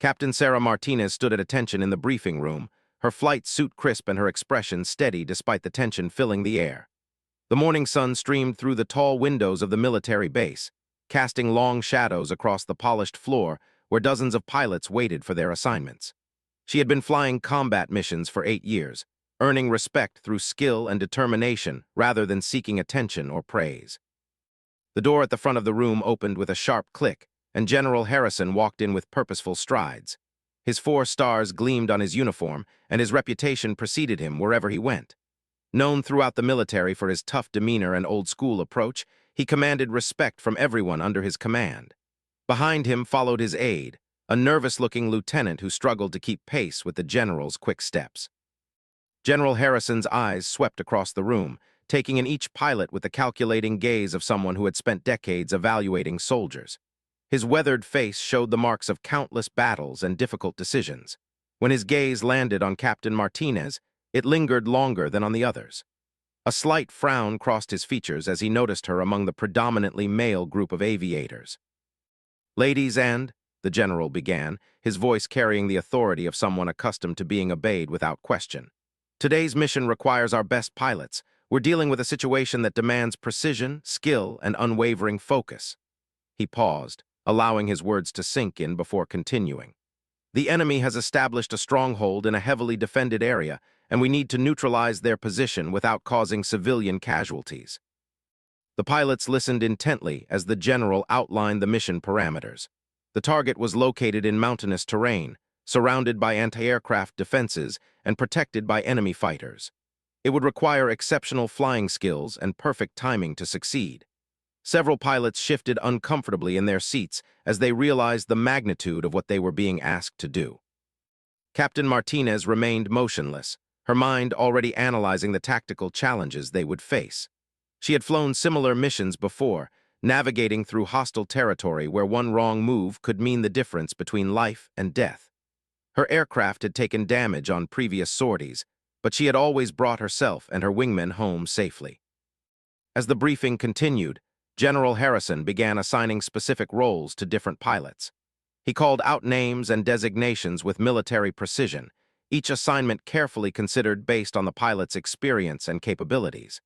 Captain Sarah Martinez stood at attention in the briefing room, her flight suit crisp and her expression steady despite the tension filling the air. The morning sun streamed through the tall windows of the military base, casting long shadows across the polished floor where dozens of pilots waited for their assignments. She had been flying combat missions for 8 years, earning respect through skill and determination rather than seeking attention or praise. The door at the front of the room opened with a sharp click, and General Harrison walked in with purposeful strides. His 4 stars gleamed on his uniform, and his reputation preceded him wherever he went. Known throughout the military for his tough demeanor and old-school approach, he commanded respect from everyone under his command. Behind him followed his aide, a nervous-looking lieutenant who struggled to keep pace with the general's quick steps. General Harrison's eyes swept across the room, taking in each pilot with the calculating gaze of someone who had spent decades evaluating soldiers. His weathered face showed the marks of countless battles and difficult decisions. When his gaze landed on Captain Martinez, it lingered longer than on the others. A slight frown crossed his features as he noticed her among the predominantly male group of aviators. "Ladies and," the general began, his voice carrying the authority of someone accustomed to being obeyed without question. "Today's mission requires our best pilots. We're dealing with a situation that demands precision, skill, and unwavering focus." He paused, allowing his words to sink in before continuing. "The enemy has established a stronghold in a heavily defended area, and we need to neutralize their position without causing civilian casualties." The pilots listened intently as the general outlined the mission parameters. The target was located in mountainous terrain, surrounded by anti-aircraft defenses and protected by enemy fighters. It would require exceptional flying skills and perfect timing to succeed. Several pilots shifted uncomfortably in their seats as they realized the magnitude of what they were being asked to do. Captain Martinez remained motionless, her mind already analyzing the tactical challenges they would face. She had flown similar missions before, navigating through hostile territory where one wrong move could mean the difference between life and death. Her aircraft had taken damage on previous sorties, but she had always brought herself and her wingmen home safely. As the briefing continued, General Harrison began assigning specific roles to different pilots. He called out names and designations with military precision, each assignment carefully considered based on the pilot's experience and capabilities.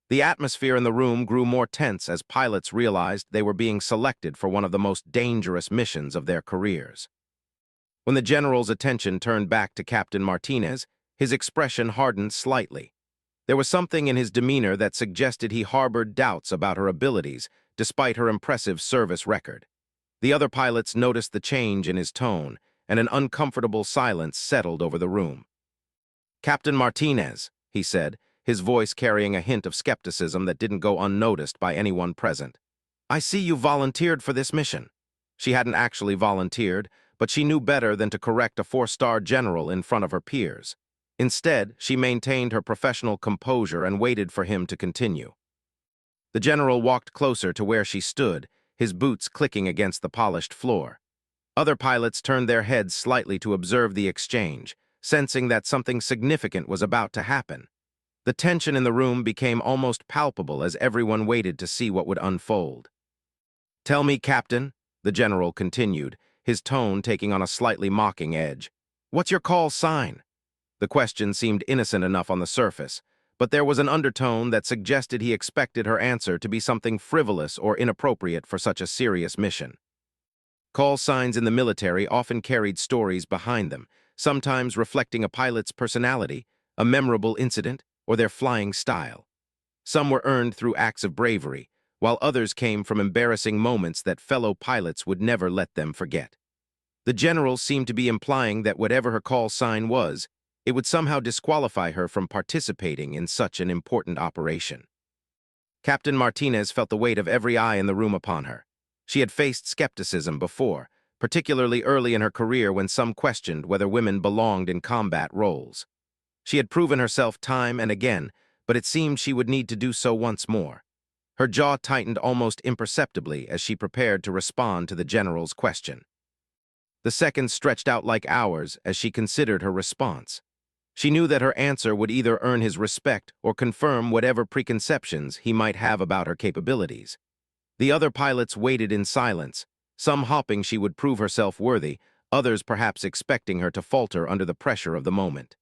The atmosphere in the room grew more tense as pilots realized they were being selected for one of the most dangerous missions of their careers. When the general's attention turned back to Captain Martinez, his expression hardened slightly. There was something in his demeanor that suggested he harbored doubts about her abilities, despite her impressive service record. The other pilots noticed the change in his tone, and an uncomfortable silence settled over the room. "Captain Martinez," he said, his voice carrying a hint of skepticism that didn't go unnoticed by anyone present. "I see you volunteered for this mission." She hadn't actually volunteered, but she knew better than to correct a 4-star general in front of her peers. Instead, she maintained her professional composure and waited for him to continue. The general walked closer to where she stood, his boots clicking against the polished floor. Other pilots turned their heads slightly to observe the exchange, sensing that something significant was about to happen. The tension in the room became almost palpable as everyone waited to see what would unfold. "Tell me, Captain," the general continued, his tone taking on a slightly mocking edge. "What's your call sign?" The question seemed innocent enough on the surface, but there was an undertone that suggested he expected her answer to be something frivolous or inappropriate for such a serious mission. Call signs in the military often carried stories behind them, sometimes reflecting a pilot's personality, a memorable incident, or their flying style. Some were earned through acts of bravery, while others came from embarrassing moments that fellow pilots would never let them forget. The general seemed to be implying that whatever her call sign was, it would somehow disqualify her from participating in such an important operation. Captain Martinez felt the weight of every eye in the room upon her. She had faced skepticism before, particularly early in her career when some questioned whether women belonged in combat roles. She had proven herself time and again, but it seemed she would need to do so once more. Her jaw tightened almost imperceptibly as she prepared to respond to the general's question. The seconds stretched out like hours as she considered her response. She knew that her answer would either earn his respect or confirm whatever preconceptions he might have about her capabilities. The other pilots waited in silence, some hoping she would prove herself worthy, others perhaps expecting her to falter under the pressure of the moment.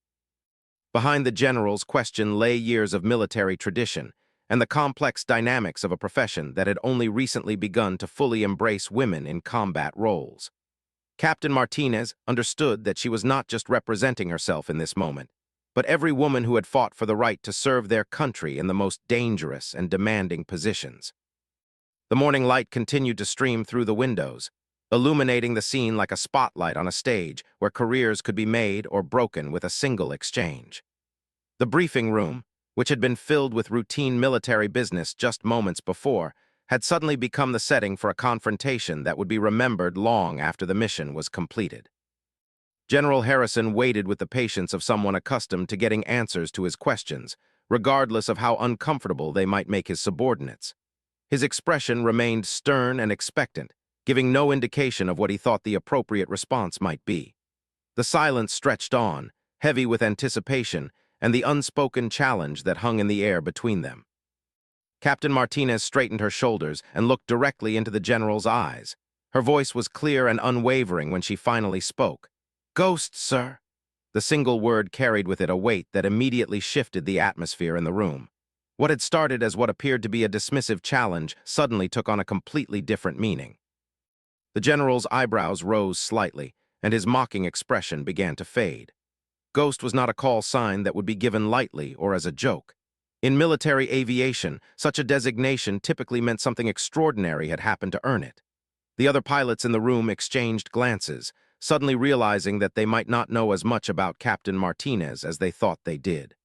Behind the general's question lay years of military tradition and the complex dynamics of a profession that had only recently begun to fully embrace women in combat roles. Captain Martinez understood that she was not just representing herself in this moment, but every woman who had fought for the right to serve their country in the most dangerous and demanding positions. The morning light continued to stream through the windows, illuminating the scene like a spotlight on a stage where careers could be made or broken with a single exchange. The briefing room, which had been filled with routine military business just moments before, had suddenly become the setting for a confrontation that would be remembered long after the mission was completed. General Harrison waited with the patience of someone accustomed to getting answers to his questions, regardless of how uncomfortable they might make his subordinates. His expression remained stern and expectant, giving no indication of what he thought the appropriate response might be. The silence stretched on, heavy with anticipation and the unspoken challenge that hung in the air between them. Captain Martinez straightened her shoulders and looked directly into the general's eyes. Her voice was clear and unwavering when she finally spoke. "Ghost, sir." The single word carried with it a weight that immediately shifted the atmosphere in the room. What had started as what appeared to be a dismissive challenge suddenly took on a completely different meaning. The general's eyebrows rose slightly, and his mocking expression began to fade. Ghost was not a call sign that would be given lightly or as a joke. In military aviation, such a designation typically meant something extraordinary had happened to earn it. The other pilots in the room exchanged glances, suddenly realizing that they might not know as much about Captain Martinez as they thought they did.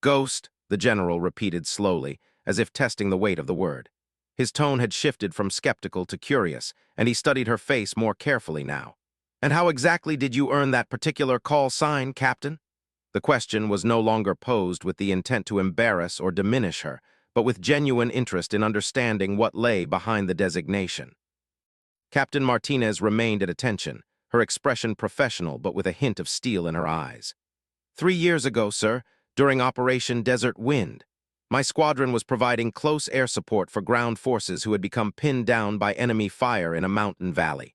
"Ghost," the general repeated slowly, as if testing the weight of the word. His tone had shifted from skeptical to curious, and he studied her face more carefully now. "And how exactly did you earn that particular call sign, Captain?" The question was no longer posed with the intent to embarrass or diminish her, but with genuine interest in understanding what lay behind the designation. Captain Martinez remained at attention, her expression professional but with a hint of steel in her eyes. 3 years ago, sir, during Operation Desert Wind, my squadron was providing close air support for ground forces who had become pinned down by enemy fire in a mountain valley.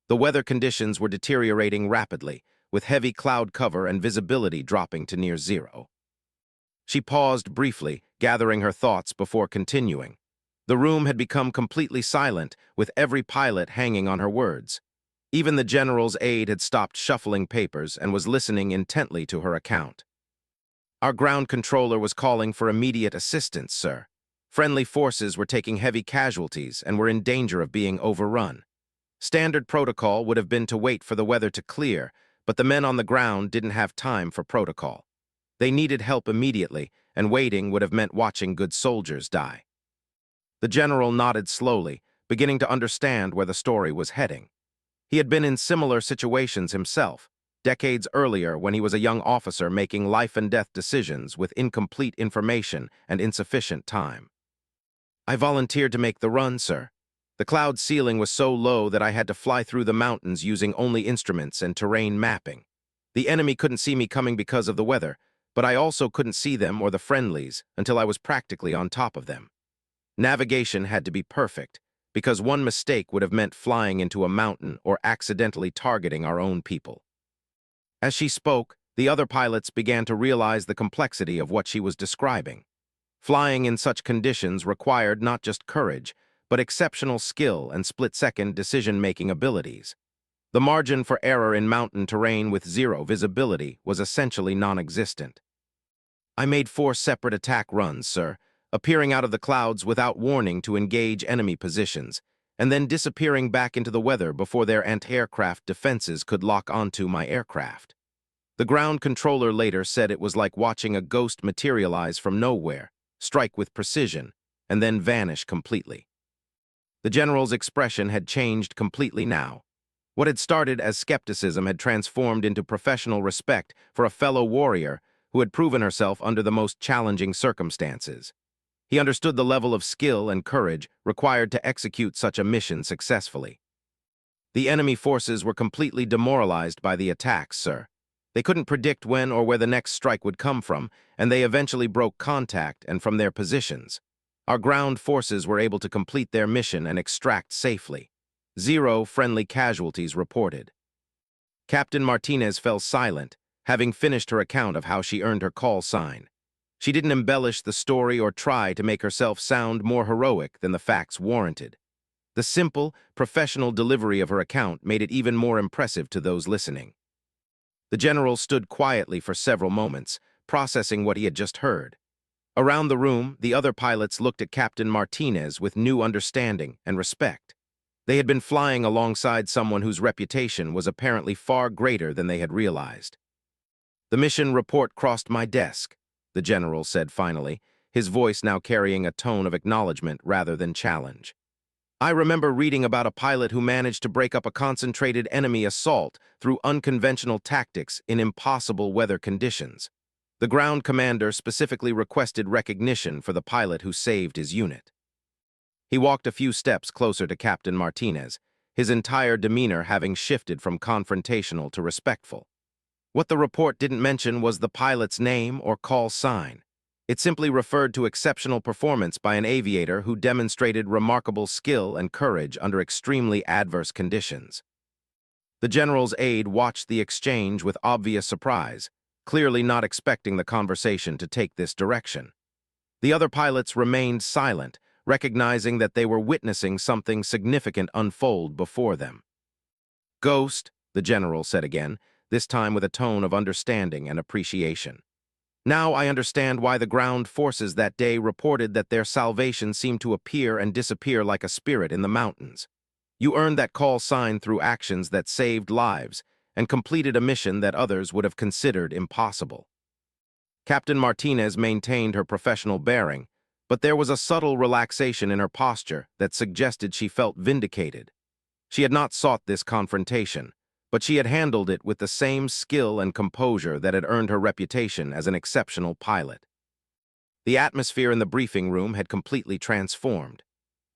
The weather conditions were deteriorating rapidly, with heavy cloud cover and visibility dropping to near zero. She paused briefly, gathering her thoughts before continuing. The room had become completely silent, with every pilot hanging on her words. Even the general's aide had stopped shuffling papers and was listening intently to her account. "Our ground controller was calling for immediate assistance, sir. Friendly forces were taking heavy casualties and were in danger of being overrun. Standard protocol would have been to wait for the weather to clear, but the men on the ground didn't have time for protocol. They needed help immediately, and waiting would have meant watching good soldiers die." The general nodded slowly, beginning to understand where the story was heading. He had been in similar situations himself, decades earlier when he was a young officer making life-and-death decisions with incomplete information and insufficient time. "I volunteered to make the run, sir. The cloud ceiling was so low that I had to fly through the mountains using only instruments and terrain mapping. The enemy couldn't see me coming because of the weather, but I also couldn't see them or the friendlies until I was practically on top of them. Navigation had to be perfect, because one mistake would have meant flying into a mountain or accidentally targeting our own people." As she spoke, the other pilots began to realize the complexity of what she was describing. Flying in such conditions required not just courage, but exceptional skill and split-second decision-making abilities. The margin for error in mountain terrain with zero visibility was essentially non-existent. "I made 4 separate attack runs, sir, appearing out of the clouds without warning to engage enemy positions, and then disappearing back into the weather before their anti-aircraft defenses could lock onto my aircraft. The ground controller later said it was like watching a ghost materialize from nowhere, strike with precision, and then vanish completely." The general's expression had changed completely now. What had started as skepticism had transformed into professional respect for a fellow warrior who had proven herself under the most challenging circumstances. He understood the level of skill and courage required to execute such a mission successfully. "The enemy forces were completely demoralized by the attacks, sir. They couldn't predict when or where the next strike would come from, and they eventually broke contact and from their positions. Our ground forces were able to complete their mission and extract safely. 0 friendly casualties reported. Captain Martinez fell silent, having finished her account of how she earned her call sign. She didn't embellish the story or try to make herself sound more heroic than the facts warranted. The simple, professional delivery of her account made it even more impressive to those listening. The general stood quietly for several moments, processing what he had just heard. Around the room, the other pilots looked at Captain Martinez with new understanding and respect. They had been flying alongside someone whose reputation was apparently far greater than they had realized. "The mission report crossed my desk," the general said finally, his voice now carrying a tone of acknowledgement rather than challenge. "I remember reading about a pilot who managed to break up a concentrated enemy assault through unconventional tactics in impossible weather conditions. The ground commander specifically requested recognition for the pilot who saved his unit." He walked a few steps closer to Captain Martinez, his entire demeanor having shifted from confrontational to respectful. What the report didn't mention was the pilot's name or call sign. It simply referred to exceptional performance by an aviator who demonstrated remarkable skill and courage under extremely adverse conditions. The general's aide watched the exchange with obvious surprise, clearly not expecting the conversation to take this direction. The other pilots remained silent, recognizing that they were witnessing something significant unfold before them. "Ghost," the general said again, this time with a tone of understanding and appreciation. "Now I understand why the ground forces that day reported that their salvation seemed to appear and disappear like a spirit in the mountains. You earned that call sign through actions that saved lives and completed a mission that others would have considered impossible." Captain Martinez maintained her professional bearing, but there was a subtle relaxation in her posture that suggested she felt vindicated. She had not sought this confrontation, but she had handled it with the same skill and composure that had earned her reputation as an exceptional pilot. The atmosphere in the briefing room had completely transformed.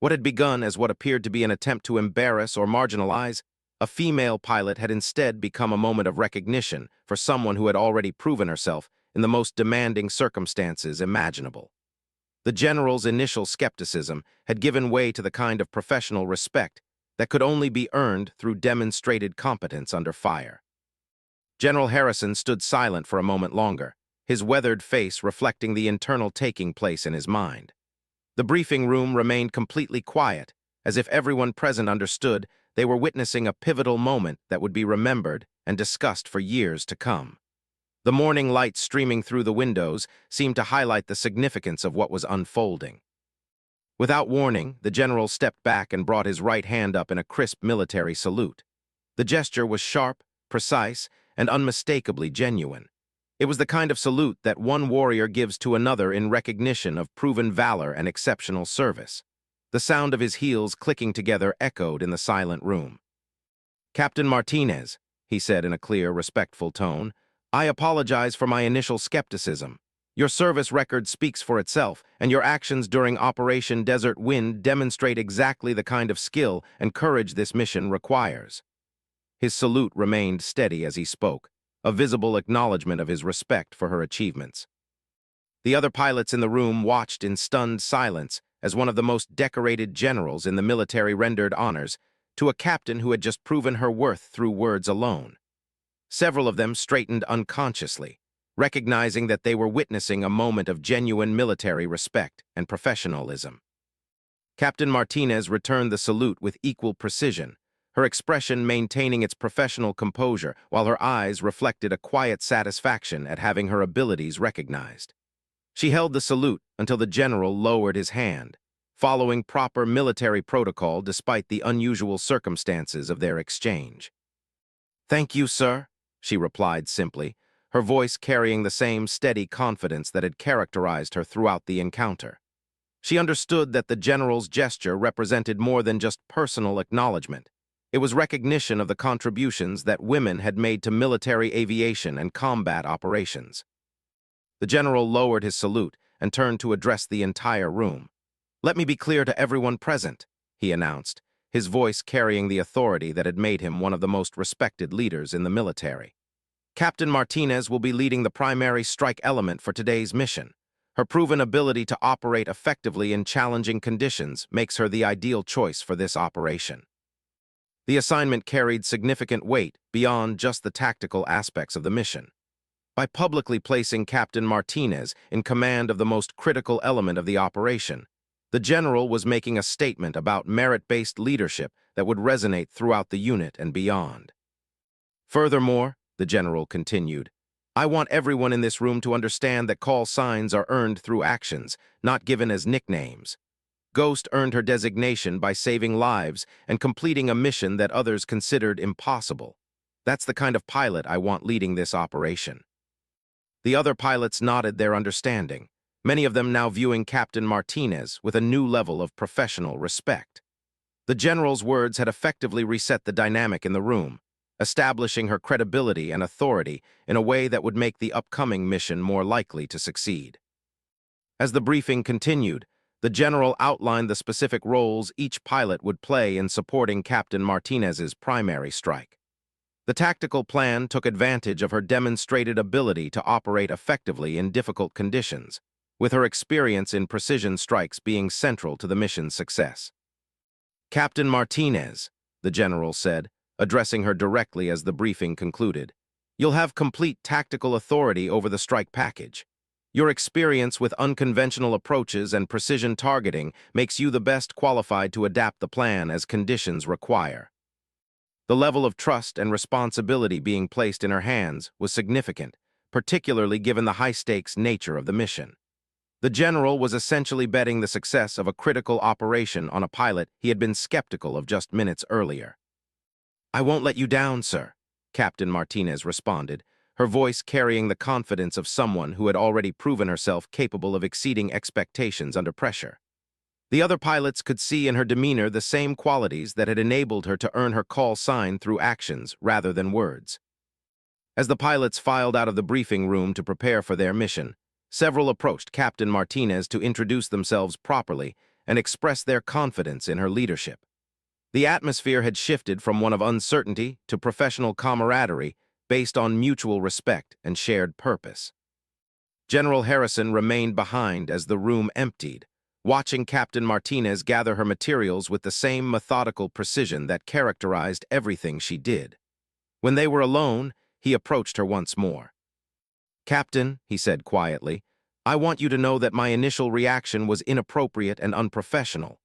What had begun as what appeared to be an attempt to embarrass or marginalize a female pilot had instead become a moment of recognition for someone who had already proven herself in the most demanding circumstances imaginable. The general's initial skepticism had given way to the kind of professional respect that could only be earned through demonstrated competence under fire. General Harrison stood silent for a moment longer, his weathered face reflecting the internal taking place in his mind. The briefing room remained completely quiet, as if everyone present understood they were witnessing a pivotal moment that would be remembered and discussed for years to come. The morning light streaming through the windows seemed to highlight the significance of what was unfolding. Without warning, the general stepped back and brought his right hand up in a crisp military salute. The gesture was sharp, precise, and unmistakably genuine. It was the kind of salute that one warrior gives to another in recognition of proven valor and exceptional service. The sound of his heels clicking together echoed in the silent room. "Captain Martinez," he said in a clear, respectful tone, "I apologize for my initial skepticism. Your service record speaks for itself, and your actions during Operation Desert Wind demonstrate exactly the kind of skill and courage this mission requires." His salute remained steady as he spoke, a visible acknowledgement of his respect for her achievements. The other pilots in the room watched in stunned silence as one of the most decorated generals in the military rendered honors to a captain who had just proven her worth through words alone. Several of them straightened unconsciously, recognizing that they were witnessing a moment of genuine military respect and professionalism. Captain Martinez returned the salute with equal precision, her expression maintaining its professional composure while her eyes reflected a quiet satisfaction at having her abilities recognized. She held the salute until the general lowered his hand, following proper military protocol despite the unusual circumstances of their exchange. "Thank you, sir," she replied simply, her voice carrying the same steady confidence that had characterized her throughout the encounter. She understood that the general's gesture represented more than just personal acknowledgement. It was recognition of the contributions that women had made to military aviation and combat operations. The general lowered his salute and turned to address the entire room. "Let me be clear to everyone present," he announced, his voice carrying the authority that had made him one of the most respected leaders in the military. "Captain Martinez will be leading the primary strike element for today's mission. Her proven ability to operate effectively in challenging conditions makes her the ideal choice for this operation." The assignment carried significant weight beyond just the tactical aspects of the mission. By publicly placing Captain Martinez in command of the most critical element of the operation, the general was making a statement about merit-based leadership that would resonate throughout the unit and beyond. Furthermore, the general continued, I want everyone in this room to understand that call signs are earned through actions, not given as nicknames. Ghost earned her designation by saving lives and completing a mission that others considered impossible. That's the kind of pilot I want leading this operation. The other pilots nodded their understanding, many of them now viewing Captain Martinez with a new level of professional respect. The general's words had effectively reset the dynamic in the room, establishing her credibility and authority in a way that would make the upcoming mission more likely to succeed. As the briefing continued, the general outlined the specific roles each pilot would play in supporting Captain Martinez's primary strike. The tactical plan took advantage of her demonstrated ability to operate effectively in difficult conditions, with her experience in precision strikes being central to the mission's success. Captain Martinez, the general said, addressing her directly as the briefing concluded, you'll have complete tactical authority over the strike package. Your experience with unconventional approaches and precision targeting makes you the best qualified to adapt the plan as conditions require. The level of trust and responsibility being placed in her hands was significant, particularly given the high-stakes nature of the mission. The general was essentially betting the success of a critical operation on a pilot he had been skeptical of just minutes earlier. I won't let you down, sir, Captain Martinez responded, her voice carrying the confidence of someone who had already proven herself capable of exceeding expectations under pressure. The other pilots could see in her demeanor the same qualities that had enabled her to earn her call sign through actions rather than words. As the pilots filed out of the briefing room to prepare for their mission, several approached Captain Martinez to introduce themselves properly and express their confidence in her leadership. The atmosphere had shifted from one of uncertainty to professional camaraderie based on mutual respect and shared purpose. General Harrison remained behind as the room emptied, watching Captain Martinez gather her materials with the same methodical precision that characterized everything she did. When they were alone, he approached her once more. Captain, he said quietly, I want you to know that my initial reaction was inappropriate and unprofessional.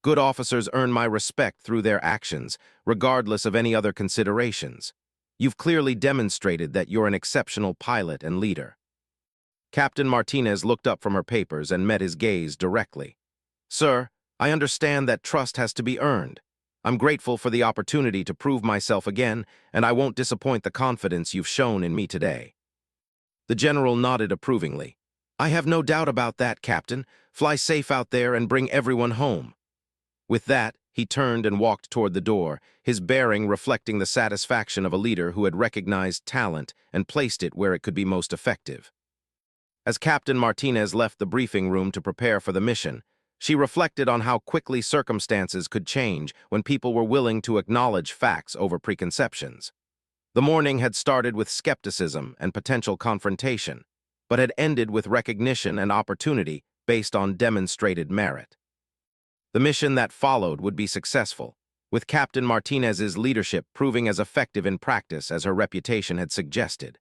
Good officers earn my respect through their actions, regardless of any other considerations. You've clearly demonstrated that you're an exceptional pilot and leader. Captain Martinez looked up from her papers and met his gaze directly. Sir, I understand that trust has to be earned. I'm grateful for the opportunity to prove myself again, and I won't disappoint the confidence you've shown in me today. The general nodded approvingly. I have no doubt about that, Captain. Fly safe out there and bring everyone home. With that, he turned and walked toward the door, his bearing reflecting the satisfaction of a leader who had recognized talent and placed it where it could be most effective. As Captain Martinez left the briefing room to prepare for the mission, she reflected on how quickly circumstances could change when people were willing to acknowledge facts over preconceptions. The morning had started with skepticism and potential confrontation, but had ended with recognition and opportunity based on demonstrated merit. The mission that followed would be successful, with Captain Martinez's leadership proving as effective in practice as her reputation had suggested.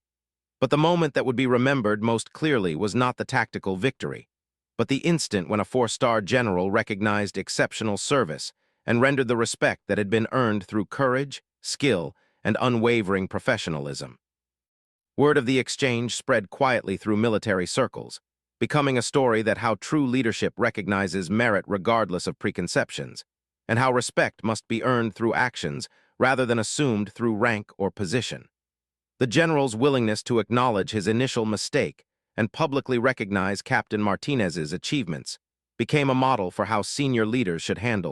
But the moment that would be remembered most clearly was not the tactical victory, but the instant when a four-star general recognized exceptional service and rendered the respect that had been earned through courage, skill, and unwavering professionalism. Word of the exchange spread quietly through military circles, becoming a story that how true leadership recognizes merit regardless of preconceptions, and how respect must be earned through actions rather than assumed through rank or position. The general's willingness to acknowledge his initial mistake and publicly recognize Captain Martinez's achievements became a model for how senior leaders should handle